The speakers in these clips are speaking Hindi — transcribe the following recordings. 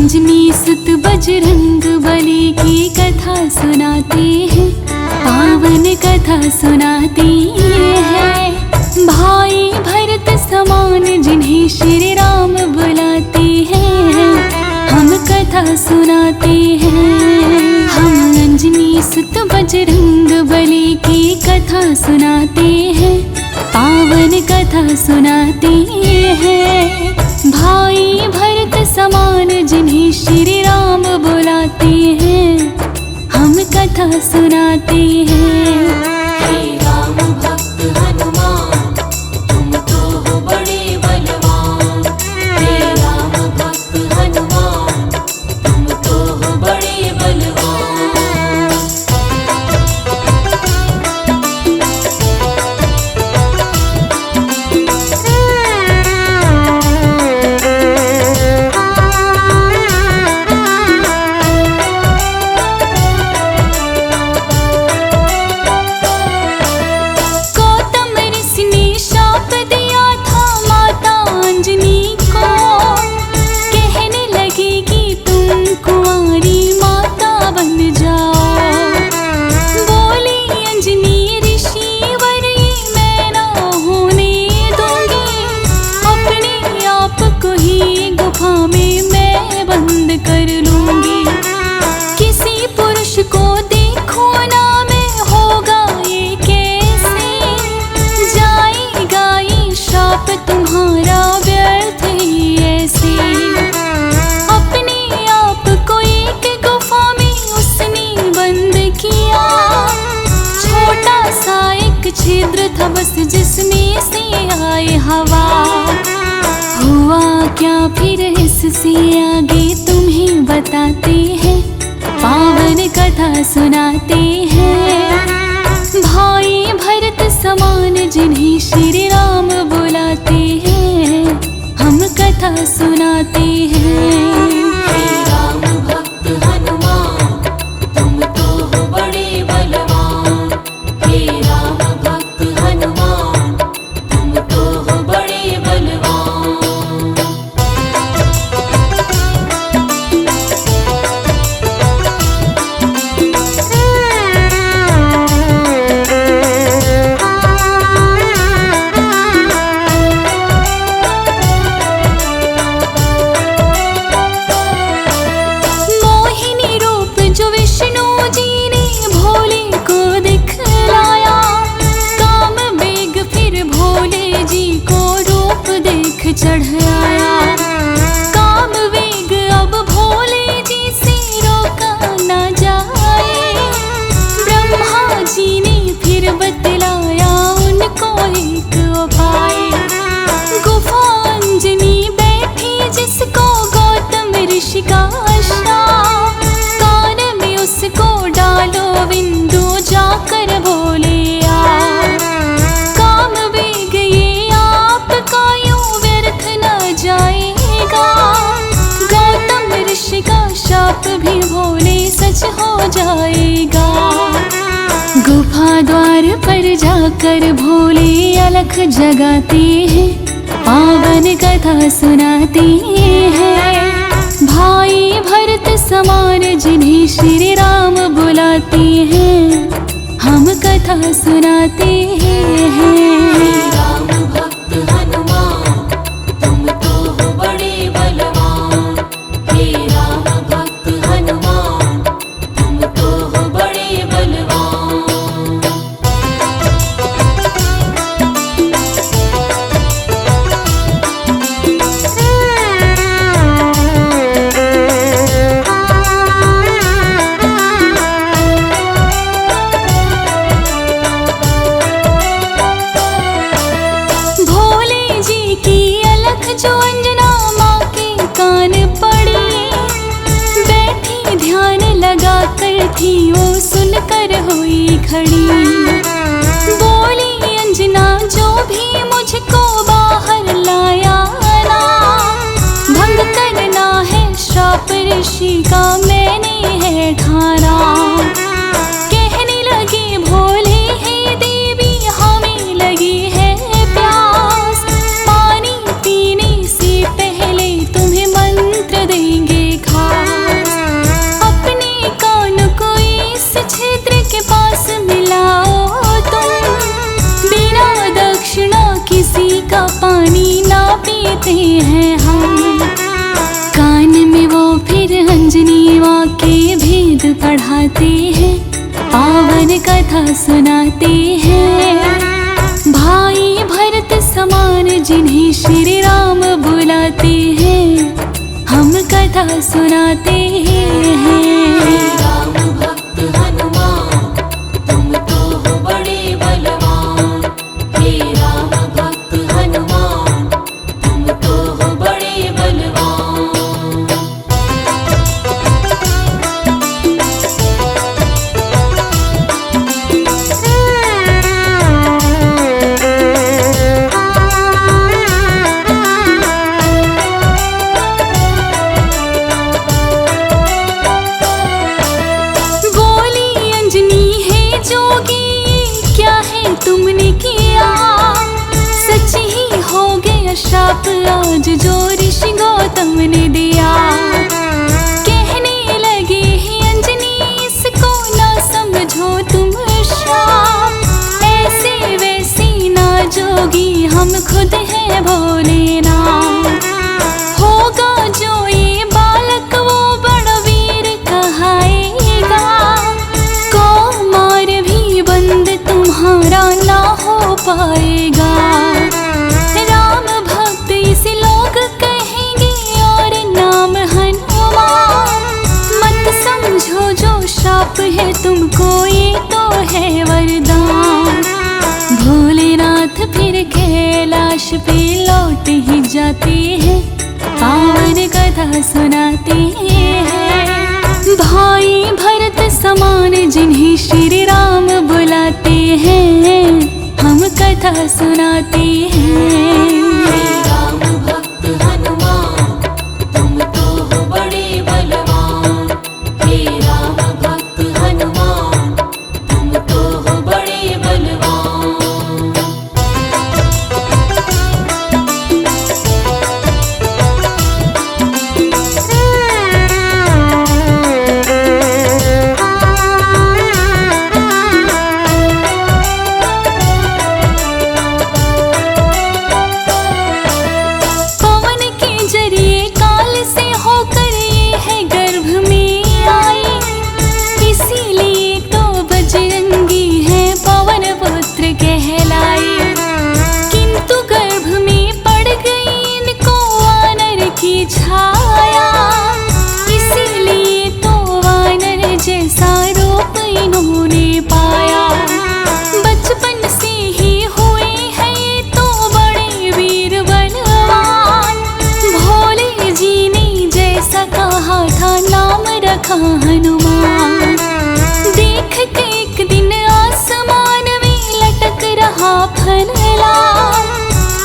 अंजनी सुत बजरंग बली की कथा सुनाते हैं, पावन कथा सुनाते हैं। भाई भरत समान जिन्हें श्री राम बुलाते हैं, हम कथा सुनाते हैं। हम अंजनी सुत बजरंग बली की कथा सुनाते हैं, पावन कथा सुनाते हैं। भाई भरत समान जिन्हें श्री राम बुलाते हैं, हम कथा सुनाते हैं। हे राम भक्त हनुमान, तुम तो हो बड़े बलवान। हे राम भक्त हनुमान, तुम तो हो बड़े बलवान। कर लूंगी किसी पुरुष को देखो ना मैं, होगा ये कैसे? जाएगा ये शाप तुम्हारा व्यर्थ ही ऐसे। अपने आप को एक गुफा में उसने बंद किया, छोटा सा एक छिद्र था बस जिसमें से आए हवा। हुआ क्या फिर इससे आगे तुम्हें बताते हैं, पावन कथा सुनाते हैं। भाई भरत समान जिन्हें श्री राम बुलाते हैं, हम कथा सुनाते हैं। हे राम भक्त हनुमान, तुम तो हो बड़े बलवान। हे राम भक्त हनुमान, तुम तो हो बड़े बलवान। चढ़ आया काम वेग, अब भोले जी से रोका न जाए। ब्रह्मा जी ने फिर बतलाया उनको एक उपाय। गुफा अंजनी बैठी जिसको गौतम ऋषि का श्राप, कान में उसको डालो बिंदु जाकर बोले भी भोले सच हो जाएगा। गुफा द्वार पर जाकर भोले अलख जगाते हैं, पावन कथा सुनाते हैं। भाई भरत समान जिन्हें श्री राम बुलाते हैं, हम कथा सुनाते हैं। राम भक्त हनुमान, तुम तो हो बड़े बलवान। हे राम भक्त हनुमान, तुम तो हो बड़े बलवान। भोले जी की अलख जो अंजना माँ के कान पड़ी, बैठी ध्यान लगा कर थी वो सुनकर हुई खड़ी। बोली अंजना जो भी मुझको बाहर लाया ना, भंग करना है श्राप ऋषि का मैंने है ठाना। कहने लगे भोले हे देवी हमें लगी है प्यास, पानी पीने से पहले तुम्हें मंत्र देंगे खा। होते हैं हम। कान में वो फिर अंजनी माँ के भेद पढ़ाते हैं, पावन कथा सुनाते हैं। भाई भरत समान जिन्हें श्री राम बुलाते हैं, हम कथा सुनाते हैं। राम भक्त हनुमान तुम तो हो बड़े बलवान। हे राम भक्त हनुमान तुम तो हो बड़े बलवान। तुमने किया सच ही हो गया श्राप आज जो ऋषि गौतम ने दिया। कहने लगे ही अंजनी इसको ना समझो तुम श्राप, ऐसे वैसे ना जोगी हम खुद हैं भोलेनाथ। होगा जो ये बालक वो बड़ा वीर कहाएगा, कौमार भी बंद तुम्हारा ना हो पाएगा। राम भक्त इसे लोग कहेंगे और नाम हनुमान। मत समझो जो शाप है तुमको ये तो है वरदान। भोलेनाथ फिर कैलाश पे लौट ही जाते हैं, पावन कथा सुनाते हैं। भाई भरत समान जिन्हें श्री राम बुलाते हैं, हम कथा सुनाते हैं। राम भक्त हनुमान तुम तो हो बड़े बलवान। हे राम भक्त हनुमान तुम तो हो बड़े बलवान। हनुमान देख के एक दिन आसमान में लटक रहा फनला,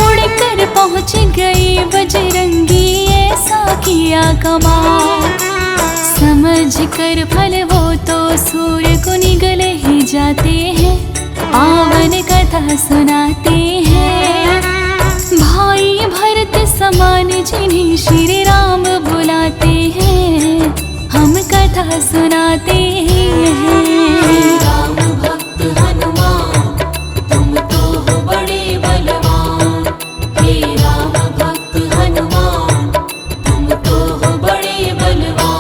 उड़कर पहुँच गए बजरंगी ऐसा किया कमाल। समझ कर फल वो तो सूर्य को निगल ही जाते हैं, पावन कथा सुनाते हैं। भाई भरत समान जिन्हें श्री राम बुलाते हैं, हम कथा सुनाते हैं। राम भक्त हनुमान तुम तो हो बड़े बलवान। हे राम भक्त हनुमान तुम तो हो बड़े बलवान।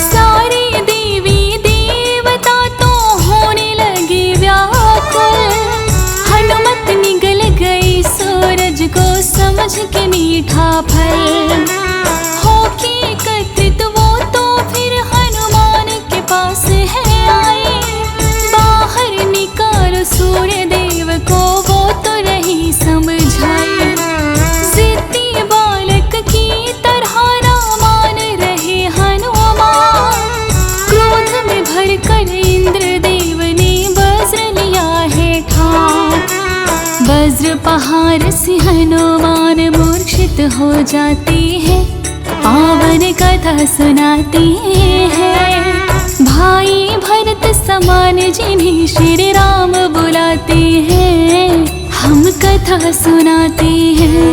सारे देवी देवता तो होने लगे व्याकुल, हनुमत निगल गई सूरज को समझ के मीठा फल। होके एकत्रित वो तो फिर हनुमान के पास है आए, बाहर निकालो सूर्य देव को वो तो रही समझाए। जिद्दी बालक की तरह मान रहे हनुमान, क्रोध में भरकर इंद्र देव ने वज्र लिया है ठान। वज्र पहाड़ से हनुमान मूर्छित हो जाते हैं, पावन कथा सुनाते हैं। भाई भरत समान जिन्हें श्री राम बुलाते हैं, हम कथा सुनाते हैं।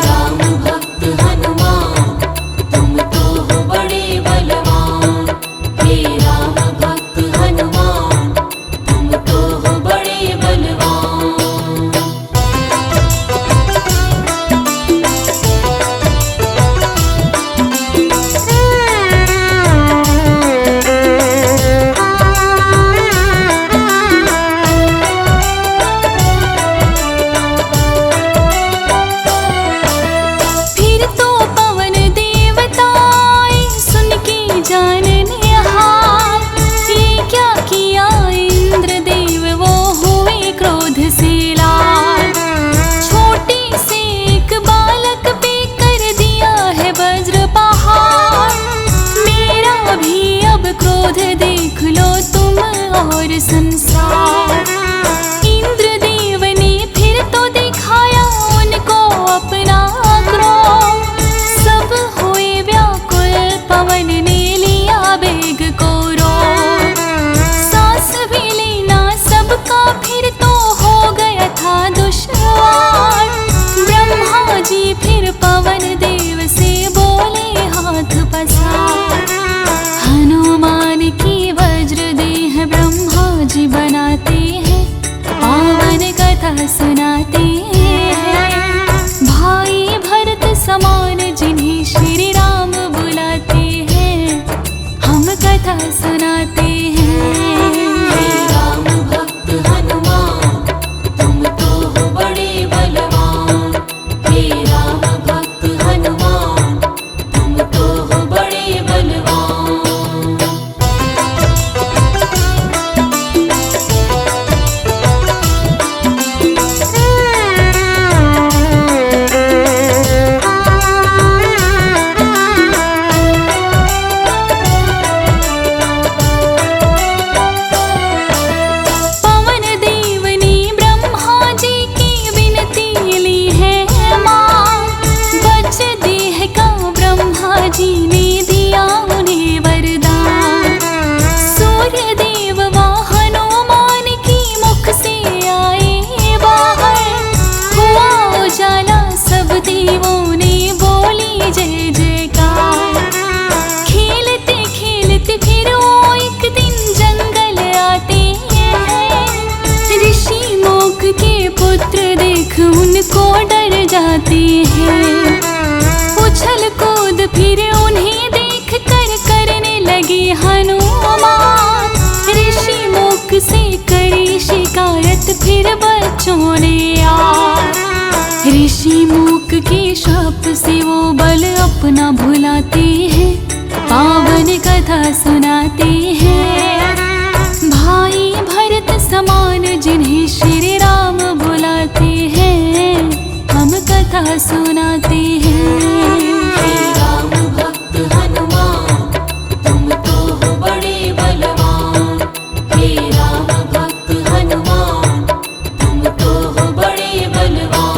राम भक्त हनुमान तुम तो हो बड़े बलवान। हे राम भक्त हनुमान तुम तो हो बड़े बलवान। फिर तो पवन देवता आए, सुन के जानने हार। ये क्या किया इंद्रदेव, वो हुए क्रोध से लाल। छोटे से एक बालक पे कर दिया है वज्र पहाड़। मेरा भी अब क्रोध देख लो तुम और संसार। इंद्रदेव ने फिर तो दिखाया उनको अपना क्रोध। सब हुए व्याकुल, पवन ने लिया बेग को रोक। सांस भी लेना सबका फिर तो हो गया था दुश्वार। ब्रह्मा जी फिर पवन देव से बोले हाथ पसार। हनुमान की वज्र देह ब्रह्मा जी बनाते हैं, पावन कथा सुनाते हैं। भाई भरत समान जिन्हें श्री राम बुलाते हैं, हम कथा सुनाते हैं। राम भक्त हनुमान तुम तो हो बड़े बलवान। हे राम भक्त हनुमान तुम तो हो बड़े बलवान। पवन देव ने ब्रह्मा जी की विनती ली है मान। वज्र देह का ब्रह्मा जी ने दिया उन्हें वरदान। सूर्य देव व हनुमान की मुख से आए बाहर। हुआ उजाला, सब देवों ने बोली जय जयकार। खेलते खेलते फिर वो एक दिन जंगल आते हैं। ऋषि मोक के पुत्र देख उनको डर जाते हैं। उछल कूद फिर उन्हें देख कर करने लगे हनुमान। ऋषि मोक से करी शिकायत फिर बच्चों ने यार। ऋषि मूक के शाप से वो बल अपना भुलाते हैं, पावन कथा सुनाते हैं। भाई भरत समान जिन्हें श्री राम बुलाते हैं, हम कथा सुनाते हैं। राम भक्त हनुमान तुम तो हो बड़े बलवान। हे राम भक्त हनुमान तुम तो हो बड़े बलवान।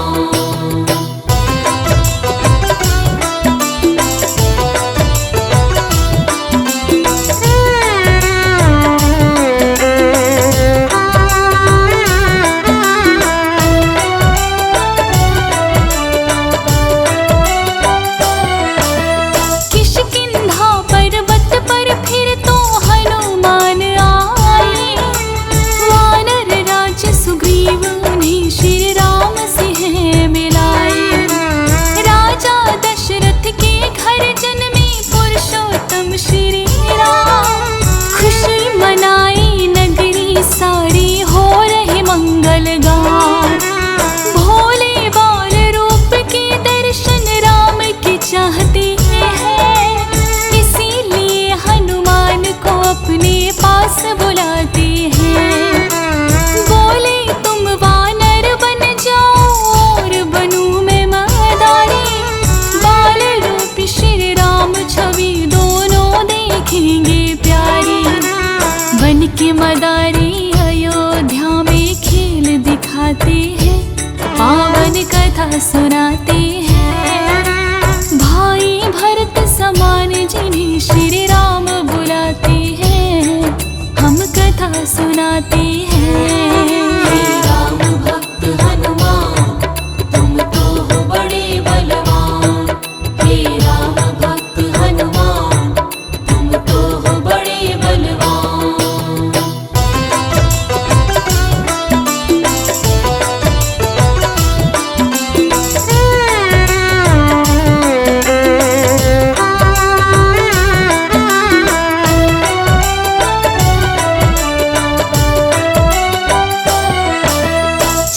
सुनाते हैं। भाई भरत समान जिन्हें श्री राम बुलाते हैं, हम कथा सुनाते हैं। हे राम भक्त हनुमान, तुम तो हो बड़े बलवान। हे राम भक्त हनुमान, तुम तो हो बड़े बलवान।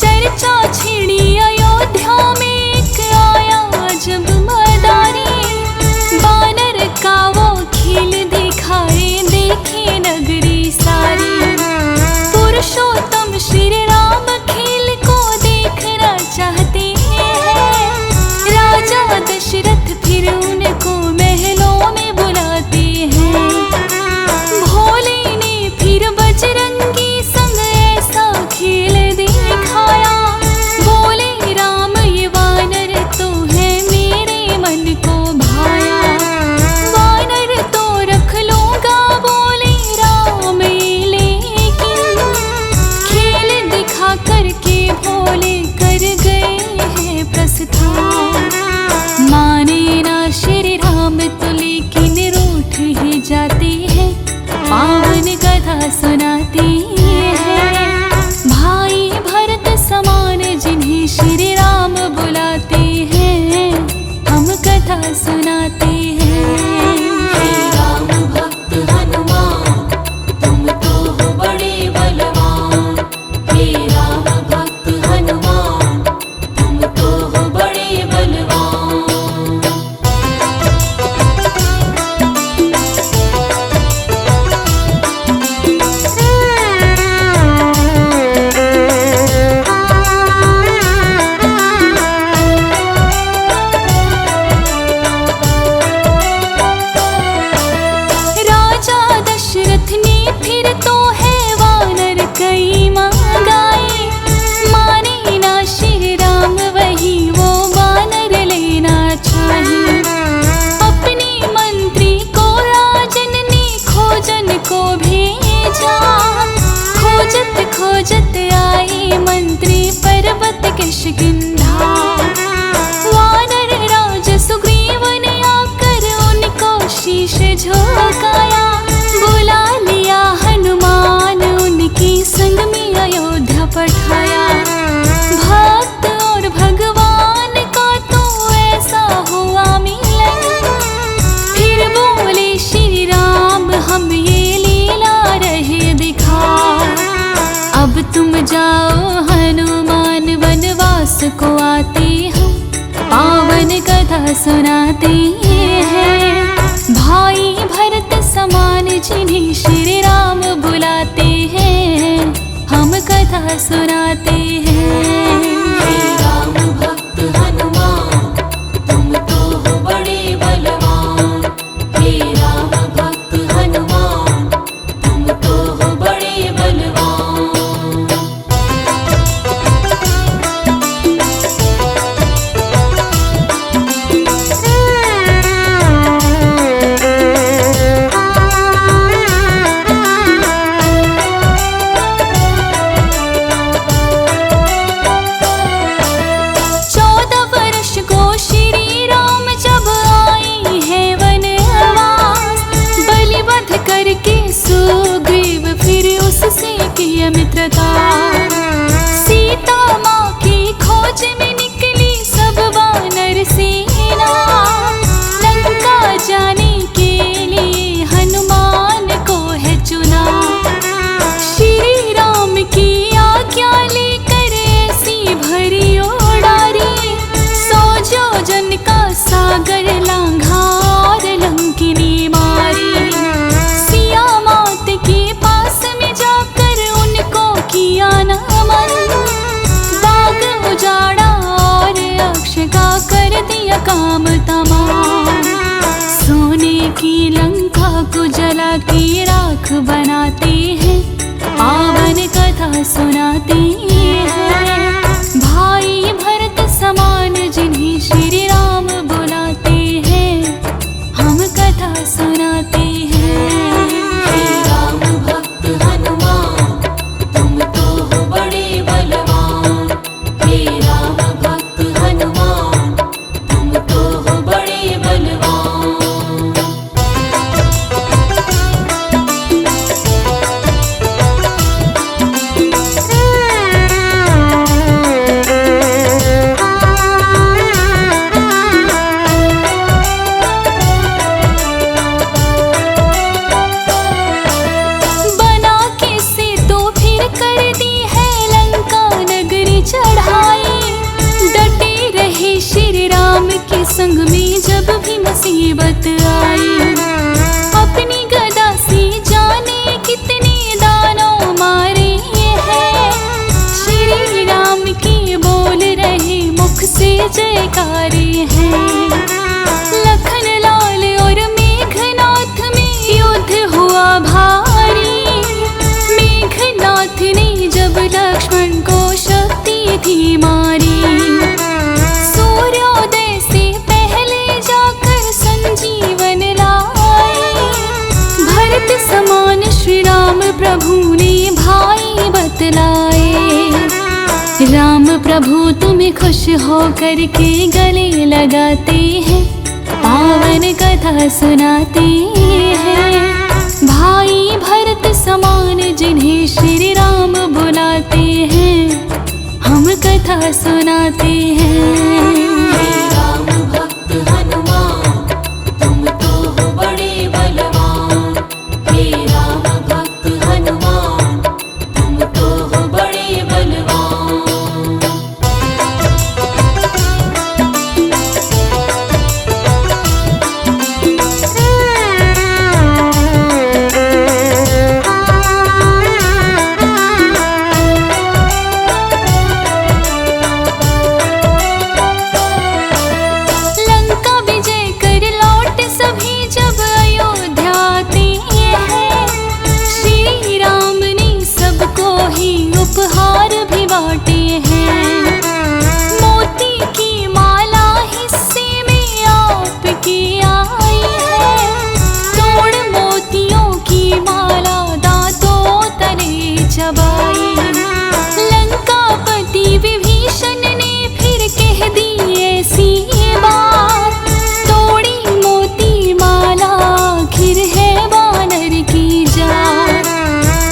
चर्चा छिड़ी अयोध्या में, एक आया जब मदारी। बानर का वो खेल दिखाए, देखे नगरी सारी। पुरुषोत्तम श्री राम खेल को देखना चाहते हैं। राजा दशरथ फिर उनको महलों में बुलाते हैं। भोले ने फिर बजरंगी संग ऐसा खेल दिखाया। बोले राम ये वानर तो है मेरे मन को भाया। वानर तो रख लूंगा बोले राम ये, लेकिन खेल दिखा करके भोले कर गए हैं प्रस्थान। माने ना श्री राम तो लेकिन रूठ ही जाते हैं, पावन कथा सुनाते हैं। भाई भरत समान जिन्हें श्री राम बुलाते हैं, हम कथा सुनाते हैं। हे राम भक्त हनुमान, तुम तो हो बड़े बलवान। हे राम भक्त हनुमान, तुम तो हो बड़े बलवान। राजा दशरथ ने फिर तो है वानर कई मंगाए। माने ना श्री राम वही वो वानर लेना चाहे। अपने मंत्री को राजन ने खोजन को भेजा। खोजत खोजत आए मंत्री पर्वत किष्किंधा। वानर राज सुग्रीव ने आकर उनको शीश झुकाया। बुला लिया हनुमान, उनकी संग में अयोध्या पठाया। भक्त और भगवान का तो ऐसा हुआ मिलन। फिर बोले श्री राम हम ये लीला रहे दिखा। अब तुम जाओ हनुमान, वनवास को आते हम, पावन कथा सुनाते हैं। भाई भरत समान जिन्हें श्री राम बुलाते हैं, हम कथा सुनाते हैं। हे राम भक्त हनुमान, तुम तो हो बड़े बलवान। हे राम भक्त हनुमान, तुम तो हो बड़े बलवान। सुग्रीव फिर उससे किया मित्रता। सीता माँ की खोज में निकली सब वानर सेना। लंका जाने के लिए हनुमान को है चुना। श्री राम की आज्ञा लेकर ऐसी भरी उड़ारी। 100 योजन का सागर लांघा और लंकिनी मारी। के पास में जाकर उनको किया नमन। बाग उजाड़ा और अक्ष का कर दिया काम तमाम। सोने की लंका को जला के राख बनाते हैं, पावन कथा सुनाते हैं। भाई भरत समान प्रभु ने भाई बतलाए। राम प्रभु तुम्हें खुश हो करके गले लगाते हैं, पावन कथा सुनाते हैं। भाई भरत समान जिन्हें श्री राम बुलाते हैं, हम कथा सुनाते हैं। हे राम भक्त हनुमान, तुम तो हो बड़े बलवान। हे राम भक्त हनुमान, तुम तो हो बड़े बलवान। उपहार भी बांटे हैं, मोती की माला हिस्से में आपकी आई है। तोड़ मोतियों की माला दांतों तले चबाई। लंकापति विभीषण ने फिर कह दी ऐसी बात, तोड़ी मोती माला आखिर है बानर की जात।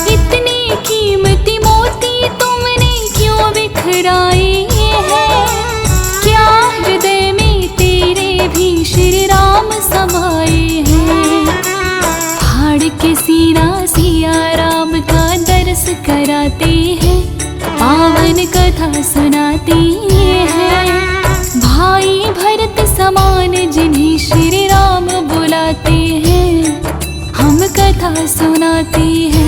इतनी कीमती मोती तुमने क्यों बिखराए हैं, क्या हृदय में तेरे भी श्री राम समाये हैं। फाड़ के सीना सिया राम का दर्श कराते हैं, पावन कथा सुनाते हैं। भाई भरत समान जिन्हें श्री राम बुलाते हैं, हम कथा सुनाते हैं।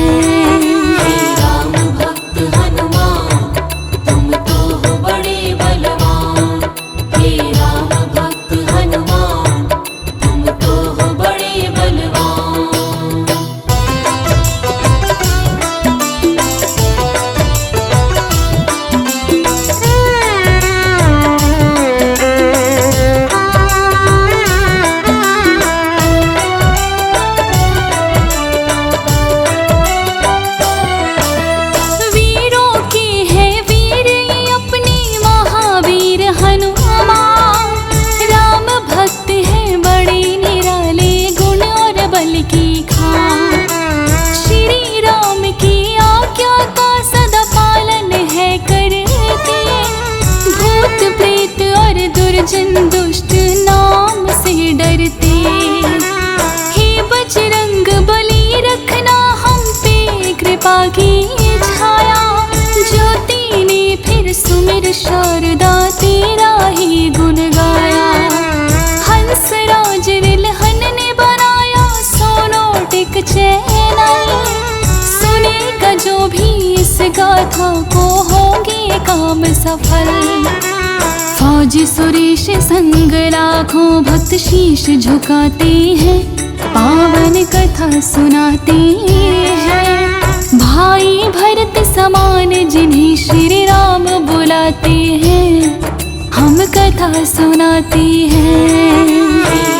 हे राम भक्त हनुमान, तुम तो हो बड़े बलवान। हे राम भक्त हनुमान, तुम तो हो बड़े बलवान। श्री राम की आज्ञा का सदा पालन है करते, भूत प्रेत और दुर्जन दुष्ट नाम से डरते। हे बजरंग बली रखना हम पे कृपा की छाया, ज्योति ने फिर सुमिर शारदा तेरा ही गुण गाया। हंस राज रिलहन ने बनाया सोनो टिक चैनल, सुनेगा जो भी इस गाथा को होंगे काम सफल। फौजी सुरेश संग लाखों भक्त शीश झुकाते हैं, पावन कथा सुनाते हैं। भाई भरत समान जिन्हें श्री राम बुलाते हैं, हम कथा सुनाते हैं।